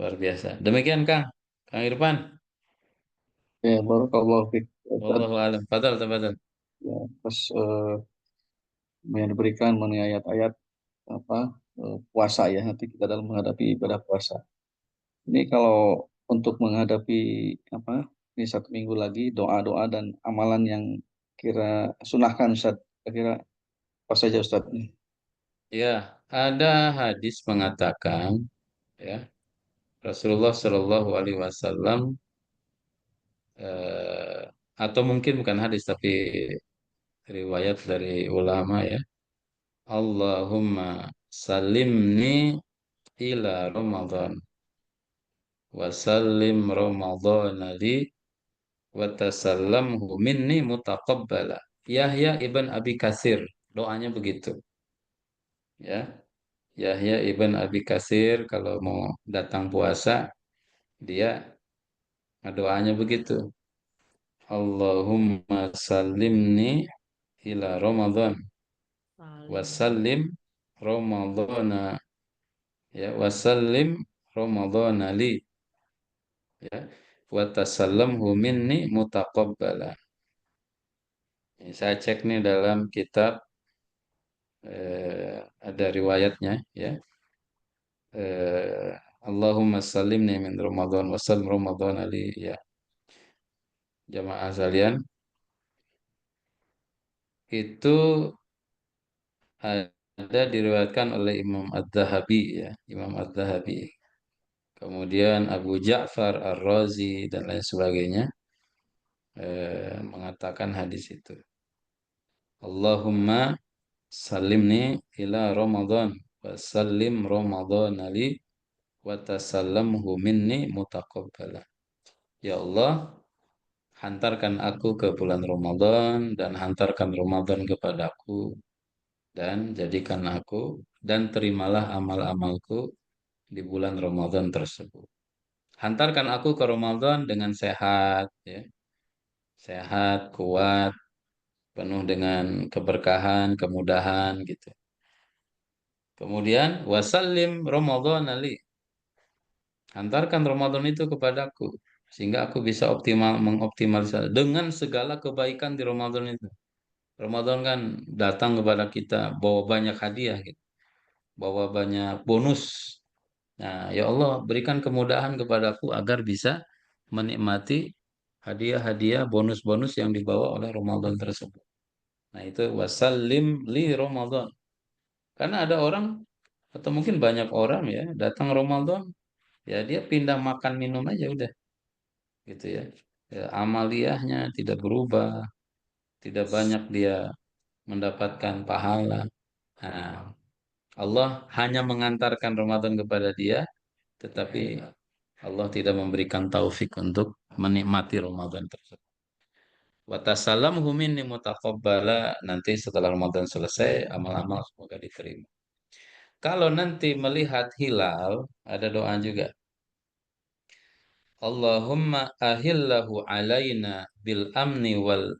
luar biasa. Demikian Kang, Kang Irfan. Ya, barakallahu fiik. Ustaz. Wallahu a'lam. Fadal, tafadal. Ya, terus yang diberikan mengenai ayat-ayat apa puasa ya nanti kita dalam menghadapi ibadah puasa. Ini kalau untuk menghadapi apa ini 1 minggu lagi doa-doa dan amalan yang kira sunahkan Ustaz. Kira apa saja Ustaz? Ya, ada hadis mengatakan, ya, Rasulullah Shallallahu Alaihi Wasallam, eh, atau mungkin bukan hadis tapi riwayat dari ulama ya. Allahumma salimni ila Ramadan wa sallim Ramadan li wa tasallamhu minni mutaqabbala. Yahya ibn Abi Katsir doanya begitu ya. Yahya ibn Abi Katsir kalau mau datang puasa dia doanya begitu. Allahumma salimni ila Ramadan wasallim Ramadana, ya, wasallim Ramadana li, ya. Wa tasallamhu minni mutaqabbala. Ini saya cek nih dalam kitab ada riwayatnya ya. Eh, Allahumma salimni min Ramadan wa salim Ramadan ali ya. Jamaah sekalian, itu ada diriwayatkan oleh Imam Ad-Dhahabi ya, Imam Ad-Dhahabi. Kemudian Abu Ja'far Ar-Razi dan lain sebagainya mengatakan hadis itu. Allahumma salimni ila Ramadan wa salim Ramadan ali wa tasallamhu minni mutaqabbala. Ya Allah, hantarkan aku ke bulan Ramadan dan hantarkan Ramadan kepadaku dan jadikan aku dan terimalah amal-amalku di bulan Ramadan tersebut. Hantarkan aku ke Ramadan dengan sehat, ya, sehat, kuat, penuh dengan keberkahan, kemudahan gitu. Kemudian wasallim Ramadan ali. Hantarkan Ramadan itu kepadaku sehingga aku bisa mengoptimalisasi dengan segala kebaikan di Ramadan itu. Ramadan kan datang kepada kita bawa banyak hadiah gitu, bawa banyak bonus. Nah, ya Allah, berikan kemudahan kepadaku agar bisa menikmati hadiah-hadiah bonus-bonus yang dibawa oleh Ramadan tersebut. Nah, itu wasallim li Ramadan. Karena ada orang atau mungkin banyak orang ya datang Ramadan, ya dia pindah makan minum aja udah gitu ya. Ya, amaliyahnya tidak berubah, tidak banyak dia mendapatkan pahala. Nah, Allah hanya mengantarkan Ramadan kepada dia, tetapi Allah tidak memberikan taufik untuk menikmati Ramadan tersebut. Watasalamhu minni mutaqabbala, nanti setelah Ramadan selesai, amal-amal semoga diterima. Kalau nanti melihat hilal, ada doa juga. Allahumma ahillahu alaina bil amni wal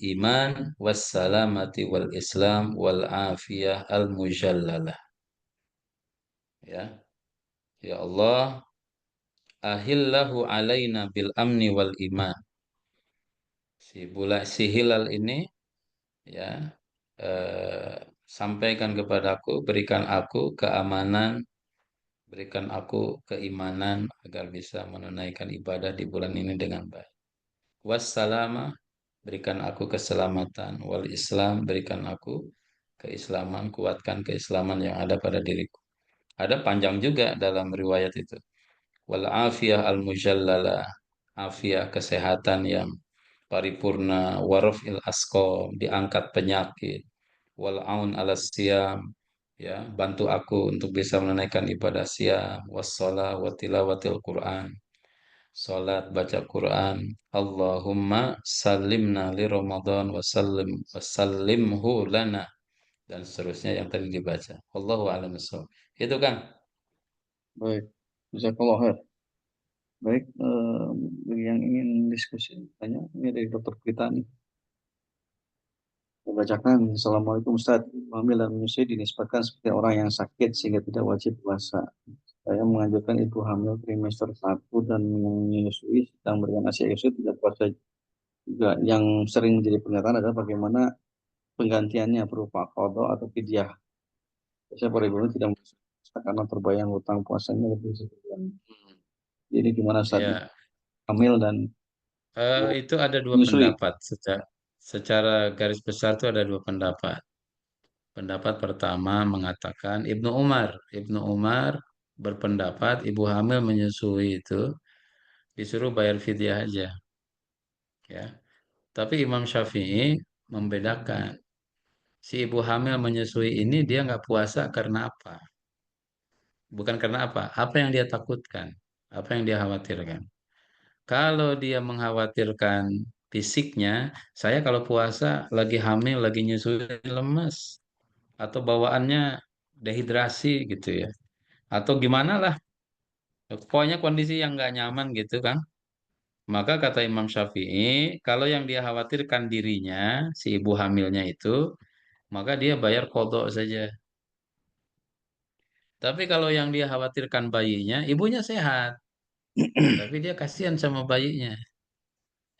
iman was salamati wal islam wal afiyah al mujallalah. Ya, ya Allah, ahillahu alaina bil amni wal iman. Si hilal ini ya, sampaikan kepadaku, berikan aku keamanan, berikan aku keimanan agar bisa menunaikan ibadah di bulan ini dengan baik. Wassalama, berikan aku keselamatan. Wal Islam, berikan aku keislaman, kuatkan keislaman yang ada pada diriku. Ada panjang juga dalam riwayat itu. Wal afiyah al mujallalah, afiyah kesehatan yang paripurna, warafil asqam, diangkat penyakit, wal aun alas siam, ya, bantu aku untuk bisa menunaikan ibadah siam, wassalah wa tilawatil Quran, salat baca Quran. Allahumma salimna li Ramadan wasallimhu lana, dan seterusnya yang tadi dibaca. Allahu a'lam bishawab. Itu kan. Baik, jazakallah khair. Baik, bagi yang ingin diskusi tanya ini dari dokter kita nih. Saya bacakan, Assalamualaikum Ustaz. Hamil dan menyusui dinisbatkan seperti orang yang sakit sehingga tidak wajib puasa. Saya menganjurkan ibu hamil trimester 1 dan menyusui sedang berikan ASI ASI tidak puasa juga. Yang sering menjadi pernyataan adalah bagaimana penggantiannya berupa qada atau fidyah. Saya pada ibu tidak puasa karena terbayang hutang puasanya lebih sebulan. Jadi gimana saat Ya, hamil dan itu ada dua menyusui? pendapat. Secara garis besar itu ada dua pendapat. Pendapat pertama mengatakan Ibnu Umar berpendapat ibu hamil menyusui itu disuruh bayar fidyah aja, ya. Tapi Imam Syafi'i membedakan. Si ibu hamil menyusui ini dia nggak puasa karena apa? Bukan karena apa? Apa yang dia takutkan? Apa yang dia khawatirkan? Kalau dia mengkhawatirkan fisiknya, saya kalau puasa lagi hamil, lagi nyusui lemes, atau bawaannya dehidrasi gitu ya, atau gimana lah, pokoknya kondisi yang nggak nyaman gitu kan. Maka kata Imam Syafi'i, kalau yang dia khawatirkan dirinya, si ibu hamilnya itu, maka dia bayar kodok saja. Tapi kalau yang dia khawatirkan bayinya, ibunya sehat. Tapi dia kasihan sama bayinya.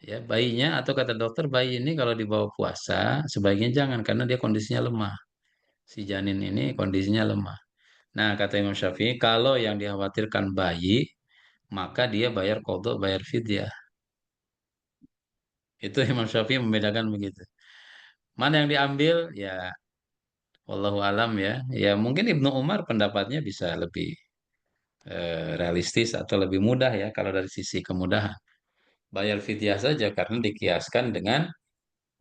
Ya, bayinya atau kata dokter bayi ini kalau dibawa puasa sebaiknya jangan karena dia kondisinya lemah. Si janin ini kondisinya lemah. Nah, kata Imam Syafi'i, kalau yang dikhawatirkan bayi, maka dia bayar kodok, bayar fidyah. Itu Imam Syafi'i membedakan begitu. Mana yang diambil? Ya, wallahu alam ya. Ya, mungkin Ibnu Umar pendapatnya bisa lebih realistis atau lebih mudah ya kalau dari sisi kemudahan. Bayar fidyah saja karena dikiaskan dengan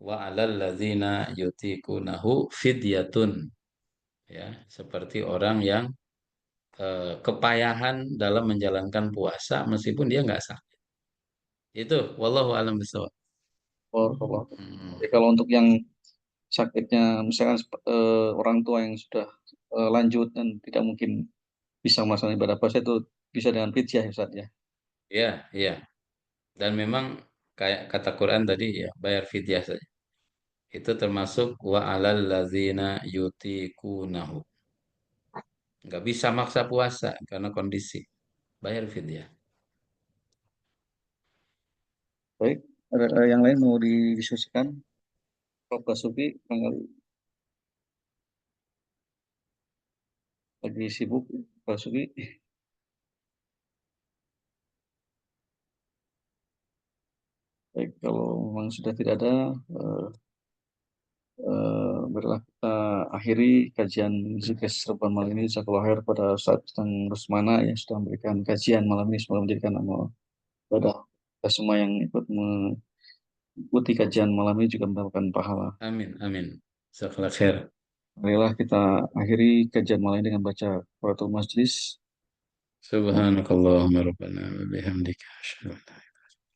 wa alal ladzina yutiqunahu fidyatun ya, seperti orang yang kepayahan dalam menjalankan puasa meskipun dia nggak sakit. Itu wallahu alam bisawab. Barakallah. Hmm. Jadi kalau untuk yang sakitnya, misalkan orang tua yang sudah lanjut dan tidak mungkin bisa melaksanakan ibadah puasa itu bisa dengan fidyah ya Ustaz ya. Ya, ya. Dan memang kayak kata Quran tadi ya, bayar fidyah saja. Itu termasuk wa alal ladzina yutiqunahu. Nggak bisa maksa puasa karena kondisi. Bayar fidyah. Baik, ada yang lain mau didiskusikan? Prof. Basuki barangkali lagi sibuk, Basuki. Baik, kalau memang sudah tidak ada, eh, marilah kita akhiri kajian Zikir Serban malam ini. Jazakallahu khair pada Ustaz dan Rusmana yang sudah memberikan kajian malam ini. Semoga menjadikan amal ibadah kita semua yang ikut mengikuti kajian malam ini juga mendapatkan pahala. Amin, amin. Jazakallah khair. Marilah kita akhiri kajian malam ini dengan baca Qur'atul Majlis. Subhanakallahumma rabbana wa bihamdika asyhadu an la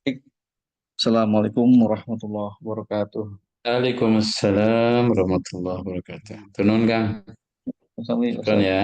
Baik, Assalamualaikum warahmatullahi wabarakatuh. Waalaikumsalam warahmatullahi wabarakatuh. Tunun Kang. Sami, Syukran Ustaz. ya.